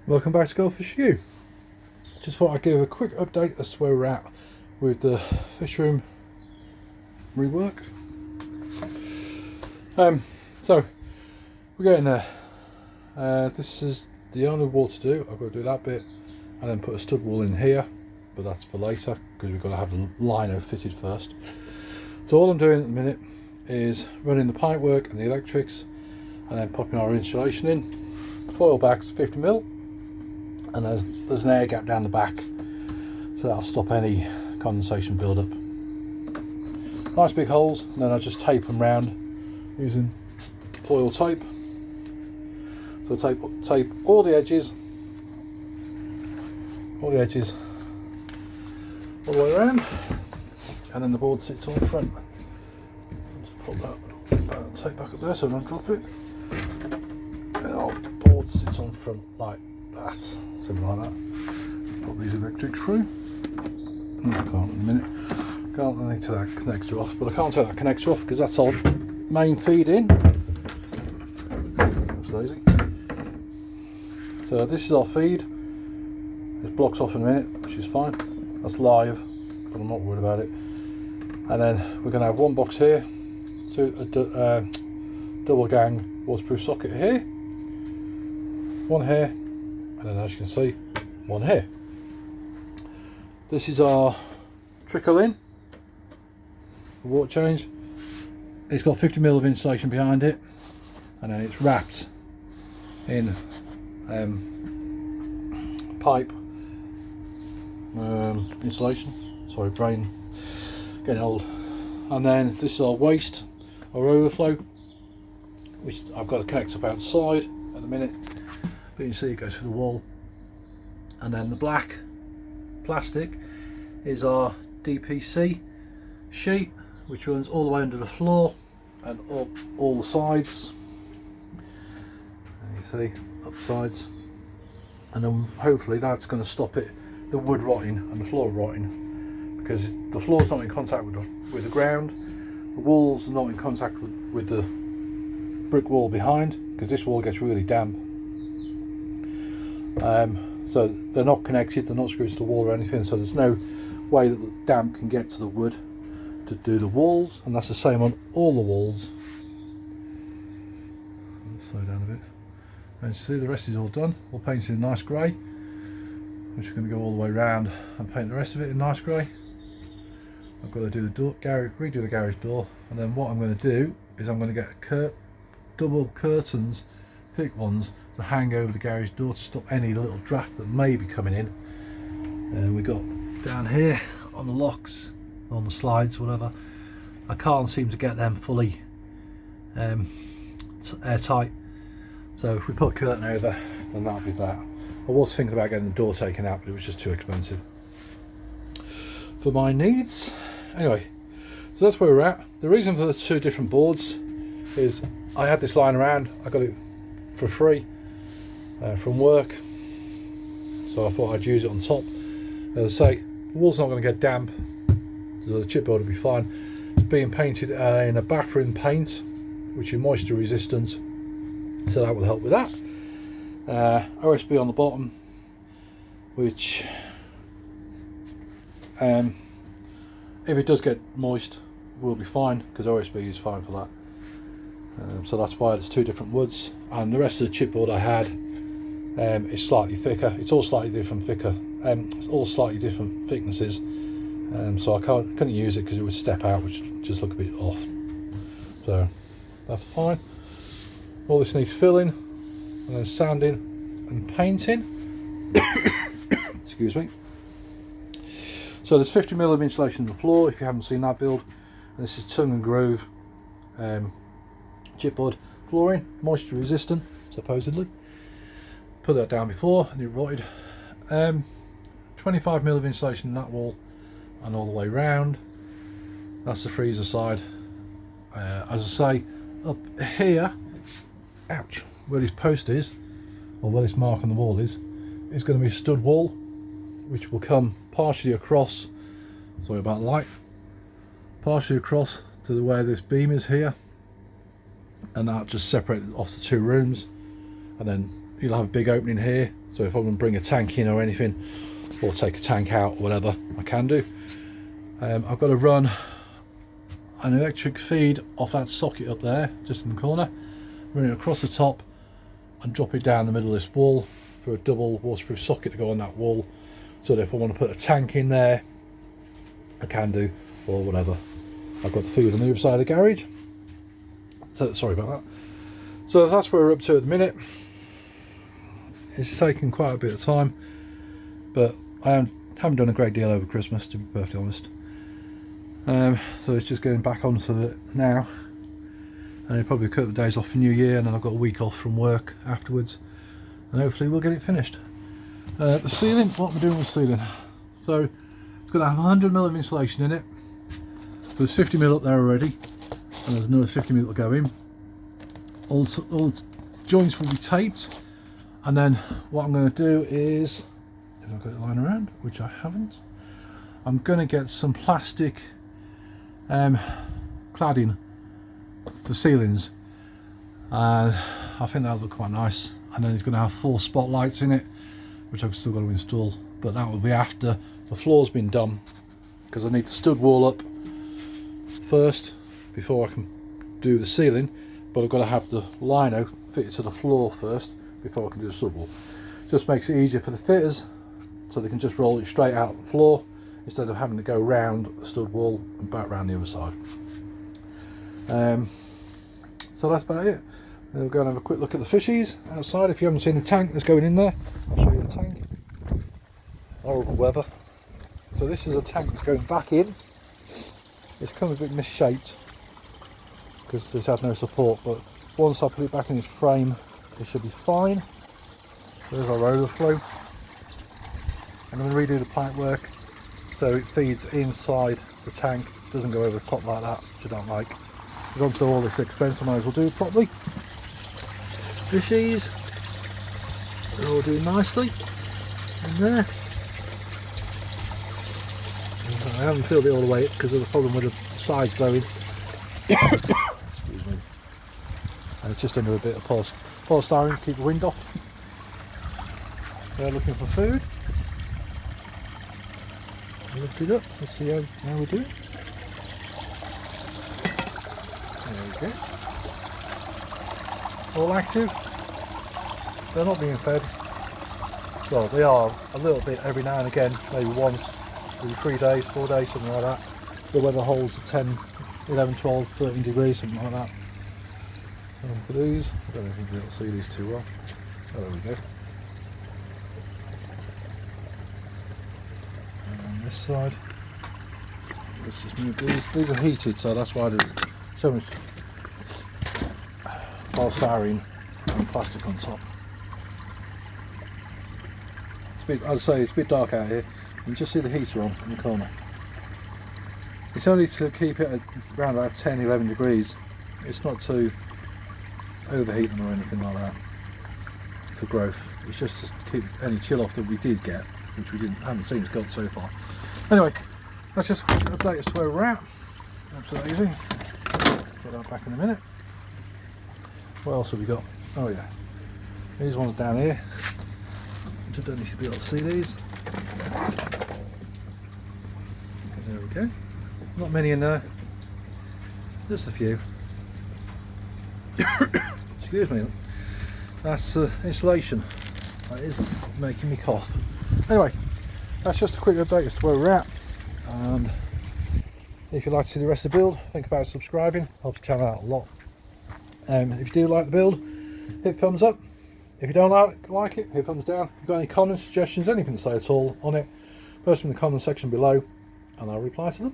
Welcome back to Goldfish U. Just thought I'd give a quick update as to where we're at with the fish room rework. So we're getting there. This is the only wall to do. I've got to do that bit and then put a stud wall in here, but that's for later because we've got to have the lino fitted first. So all I'm doing at the minute is running the pipe work and the electrics and then popping our insulation in. Foil backs 50mm, and there's an air gap down the back, so that'll stop any condensation build up. Nice big holes, and then I just tape them round using foil tape. So tape all the edges all the way around, and then the board sits on the front. Just put that tape back up there so I don't drop it. And our board sits on front like that, something like that. Put these electrics through. I can't in a minute. I need to take that connector off, but I can't take that connector off because that's our main feed in. That's lazy. So this is our feed. It blocks off in a minute, which is fine. That's live, but I'm not worried about it. And then we're going to have one box here, a double gang waterproof socket here, one here, and then as you can see, one here. This is our trickle in, the water change. It's got 50mm of insulation behind it, and then it's wrapped in pipe insulation. Sorry, brain getting old. And then this is our waste, our overflow, which I've got to connect up outside at the minute, but you can see it goes through the wall. And then the black plastic is our DPC sheet, which runs all the way under the floor and up all the sides. And you see up the sides, and then hopefully that's going to stop the wood rotting and the floor rotting, because the floor's not in contact with the ground, the walls are not in contact with the brick wall behind, because this wall gets really damp. So they're not connected, they're not screwed to the wall or anything, so there's no way that the damp can get to the wood to do the walls, and that's the same on all the walls. Let's slow down a bit. And you see the rest is all done, all painted in nice grey, which we're going to go all the way around and paint the rest of it in nice grey. I've got to do the door, redo the garage door, and then what I'm going to do is I'm going to get double curtains, thick ones, to hang over the garage door to stop any little draft that may be coming in. And we got down here on the locks, on the slides, whatever, I can't seem to get them fully airtight, so if we put a curtain over, then that'll be that. I was thinking about getting the door taken out, but it was just too expensive for my needs. Anyway, so that's where we're at. The reason for the two different boards is I had this lying around, I got it for free from work, so I thought I'd use it on top. As I say, the wall's not going to get damp, so the chipboard will be fine. It's being painted in a bathroom paint, which is moisture resistant, so that will help with that. OSB on the bottom, which if it does get moist will be fine, because OSB is fine for that. So that's why there's two different woods, and the rest of the chipboard I had is slightly thicker. It's all slightly different it's all slightly different thicknesses, so I couldn't use it because it would step out, which just look a bit off. So that's fine. All this needs filling, and then sanding and painting. Excuse me. So there's 50mm of insulation on the floor, if you haven't seen that build. And this is tongue and groove chipboard flooring, moisture resistant, supposedly. Put that down before and it rotted. 25mm of insulation in that wall and all the way round. That's the freezer side. As I say, up here, ouch, where this post is, or where this mark on the wall is going to be a stud wall, which will come partially across, sorry about the light, partially across to where this beam is here, and that'll just separate off the two rooms, and then you'll have a big opening here, so if I want to bring a tank in or anything, or take a tank out or whatever, I can do. I've got to run an electric feed off that socket up there, just in the corner, run it across the top and drop it down the middle of this wall for a double waterproof socket to go on that wall, so that if I want to put a tank in there, I can do, or whatever. I've got the feed on the other side of the garage, so sorry about that. So that's where we're up to at the minute. It's taken quite a bit of time, but I haven't done a great deal over Christmas, to be perfectly honest. So it's just getting back onto it now, and I'll probably cut the days off for New Year, and then I've got a week off from work afterwards, and hopefully we'll get it finished. The ceiling, what we're doing with the ceiling, so it's going to have 100mm of insulation in it. There's 50mm up there already, and there's another 50mm to go in. All joints will be taped, and then what I'm going to do is, if I've got it lying around, which I haven't, I'm going to get some plastic cladding for ceilings, and I think that'll look quite nice. And then it's going to have 4 spotlights in it, which I've still got to install, but that will be after the floor's been done, because I need the stud wall up first before I can do the ceiling, but I've got to have the lino fitted to the floor first before I can do the stud wall. Just makes it easier for the fitters, so they can just roll it straight out the floor instead of having to go round the stud wall and back round the other side. So that's about it. We'll go and have a quick look at the fishies outside. If you haven't seen the tank that's going in there, I'll show you the tank. Horrible weather. So this is a tank that's going back in. It's kind of a bit misshaped because it's had no support, but once I put it back in its frame, it should be fine. There's our overflow. I'm going to redo the pipe work so it feeds inside the tank, doesn't go over the top like that, which I don't like. We've gone to all this expense, I might as well do it properly. Fishies, they're all doing nicely in there. I haven't filled it all the way because of the problem with the sides blowing. Excuse me. And it's just under a bit of polystyrene to keep the wind off. They're looking for food. Lift it up, let's see how we do it. There we go. All active. They're not being fed. Well, they are a little bit every now and again, maybe once, every 3 days, 4 days, something like that. The weather holds at 10, 11, 12, 13 degrees, something like that. And for these, I don't know if you can see these too well. Oh, there we go. This side, let's just move these are heated, so that's why there's so much polystyrene and plastic on top. It's a bit, I'd say it's a bit dark out here. You can just see the heater on in the corner. It's only to keep it at around about 10, 11 degrees. It's not to overheat them or anything like that for growth. It's just to keep any chill off that we did get, which we haven't seen as got so far. Anyway, let's just update us where we're at. Absolutely easy. Put that back in a minute. What else have we got? Oh yeah, these ones down here. I don't know if you'll be able to see these. There we go. Not many in there. Just a few. Excuse me. That's insulation. That is making me cough. Anyway, that's just a quick update as to where we're at, and if you'd like to see the rest of the build, think about subscribing, helps the channel out a lot. If you do like the build, hit thumbs up. If you don't like it, hit thumbs down. If you've got any comments, suggestions, anything to say at all on it, post them in the comment section below and I'll reply to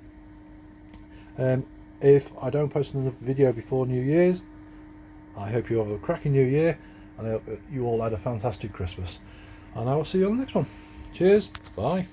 them. If I don't post another video before New Year's, I hope you have a cracking New Year, and I hope you all had a fantastic Christmas. And I will see you on the next one. Cheers, bye.